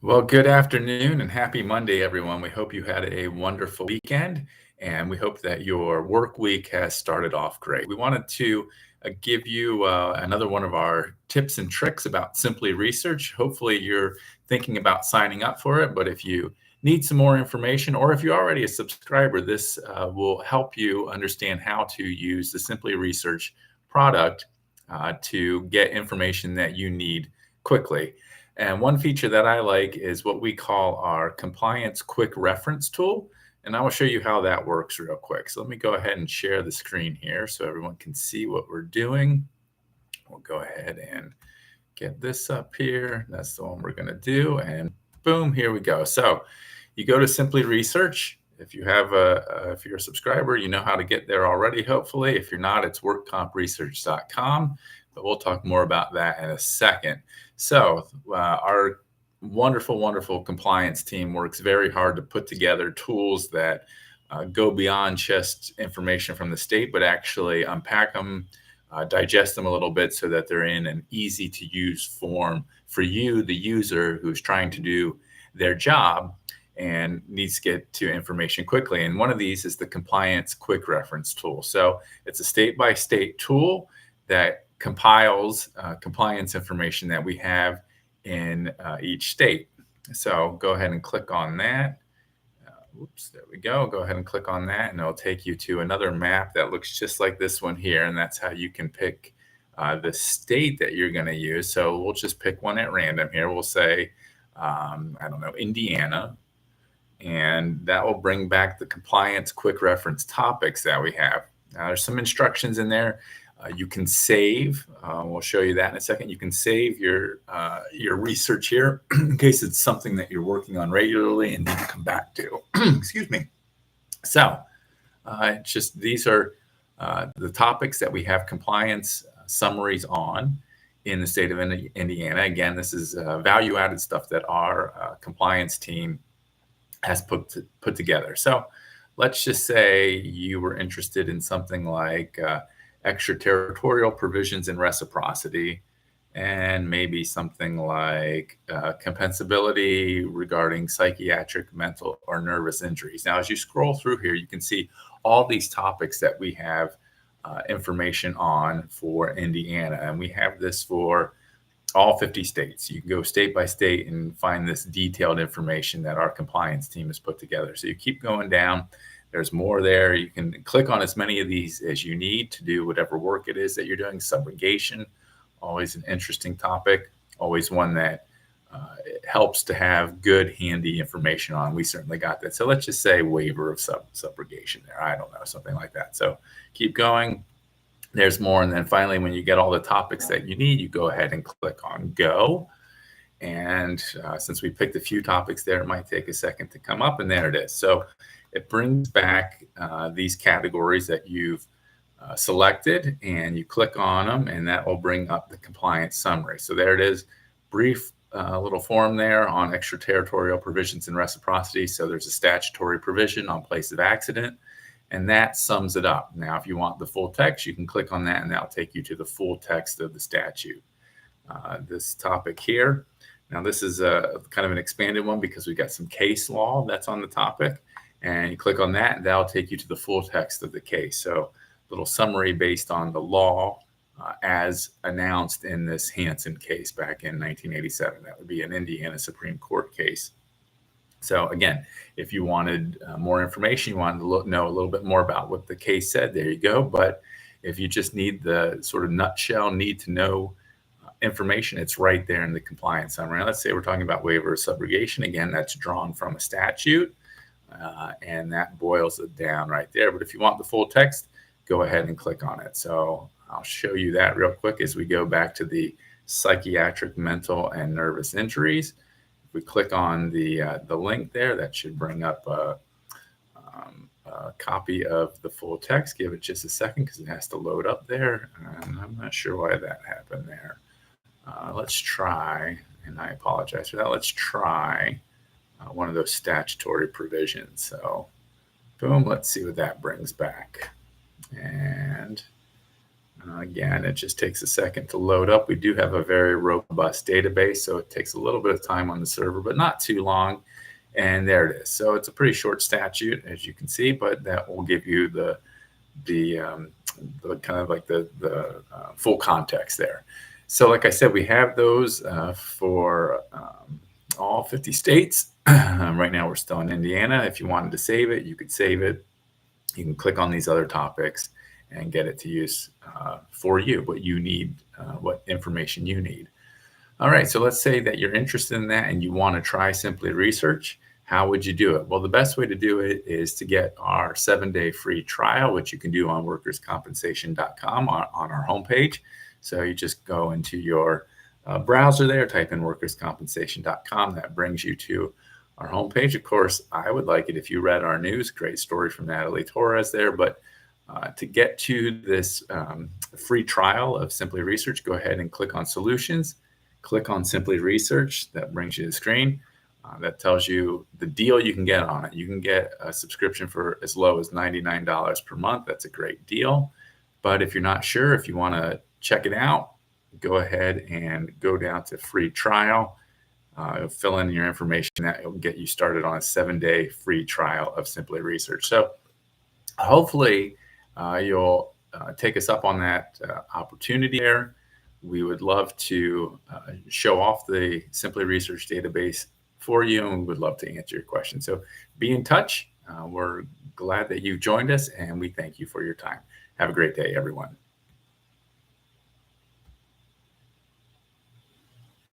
Well, good afternoon and happy Monday, everyone. We hope you had a wonderful weekend and we hope that your work week has started off great. We wanted to give you another one of our tips and tricks about Simply Research. Hopefully, you're thinking about signing up for it, but if you need some more information or if you're already a subscriber, this will help you understand how to use the Simply Research product to get information that you need quickly. And one feature that I like is what we call our compliance quick reference tool. And I will show you how that works real quick. So let me go ahead and share the screen here so everyone can see what we're doing. We'll go ahead and get this up here. That's the one we're going to do. And boom, here we go. So you go to Simply Research. If you're a subscriber, you know how to get there already, hopefully. If you're not, it's workcompresearch.com, but we'll talk more about that in a second. So our wonderful compliance team works very hard to put together tools that go beyond just information from the state, but actually unpack them, digest them a little bit so that they're in an easy to use form for you, the user who's trying to do their job and needs to get to information quickly. And one of these is the compliance quick reference tool. So it's a state-by-state tool that compiles compliance information that we have in each state. So go ahead and click on that. Oops, there we go. Go ahead and click on that and it'll take you to another map that looks just like this one here. And that's how you can pick the state that you're going to use. So we'll just pick one at random here. We'll say, I don't know, Indiana. And that will bring back the compliance quick reference topics that we have. Now, there's some instructions in there. You can save. We'll show you that in a second. You can save your research here in case it's something that you're working on regularly and need to come back to. Excuse me. So, these are the topics that we have compliance summaries on in the state of Indiana. Again, this is value-added stuff that our compliance team has put together. So let's just say you were interested in something like extraterritorial provisions and reciprocity, and maybe something like compensability regarding psychiatric, mental, or nervous injuries. Now, as you scroll through here, you can see all these topics that we have information on for Indiana, and we have this for all 50 states. You can go state by state and find this detailed information that our compliance team has put together. So you keep going down. There's more there. You can click on as many of these as you need to do whatever work it is that you're doing. Subrogation, always an interesting topic, always one that it helps to have good, handy information on. We certainly got that. So let's just say waiver of subrogation there. I don't know, something like that. So keep going. There's more. And then finally, when you get all the topics that you need, you go ahead and click on go. And since we picked a few topics there, it might take a second to come up, and there it is. So it brings back these categories that you've selected, and you click on them, and that will bring up the compliance summary. So there it is, brief little form there on extraterritorial provisions and reciprocity. So there's a statutory provision on place of accident, and that sums it up. Now, if you want the full text, you can click on that, and that'll take you to the full text of the statute. This topic here, now this is a kind of an expanded one because we've got some case law that's on the topic, and you click on that, and that'll take you to the full text of the case. So a little summary based on the law as announced in this Hansen case back in 1987. That would be an Indiana Supreme Court case. So again, if you wanted more information, you wanted to know a little bit more about what the case said, there you go. But if you just need the sort of nutshell, need to know information, it's right there in the compliance summary. Let's say we're talking about waiver of subrogation. Again, that's drawn from a statute, and that boils it down right there. But if you want the full text, go ahead and click on it. So I'll show you that real quick as we go back to the psychiatric, mental, and nervous injuries. If we click on the link there, that should bring up a copy of the full text. Give it just a second because it has to load up there. And I'm not sure why that happened there. Let's try, and I apologize for that. Let's try one of those statutory provisions. So boom, let's see what that brings back. And Again, it just takes a second to load up. We do have a very robust database, so it takes a little bit of time on the server, but not too long. And there it is. So it's a pretty short statute, as you can see, but that will give you the kind of like the full context there. So like I said, we have those for all 50 states. Right now we're still in Indiana. If you wanted to save it, you could save it. You can click on these other topics and get it to use for you, what you need, what information you need. All right, so let's say that you're interested in that and you want to try Simply Research. How would you do it? Well, the best way to do it is to get our 7-day free trial, which you can do on workerscompensation.com on our homepage. So you just go into your browser there, type in workerscompensation.com. That brings you to our homepage. Of course, I would like it if you read our news. Great story from Natalie Torres there. But to get to this free trial of Simply Research, go ahead and click on Solutions. Click on Simply Research. That brings you to the screen. That tells you the deal you can get on it. You can get a subscription for as low as $99 per month. That's a great deal. But if you're not sure, if you want to check it out, go ahead and go down to free trial. Fill in your information. That will get you started on a 7-day free trial of Simply Research. So hopefully you'll take us up on that opportunity there. We would love to show off the Simply Research database for you, and we would love to answer your questions. So be in touch. We're glad that you've joined us, and we thank you for your time. Have a great day, everyone.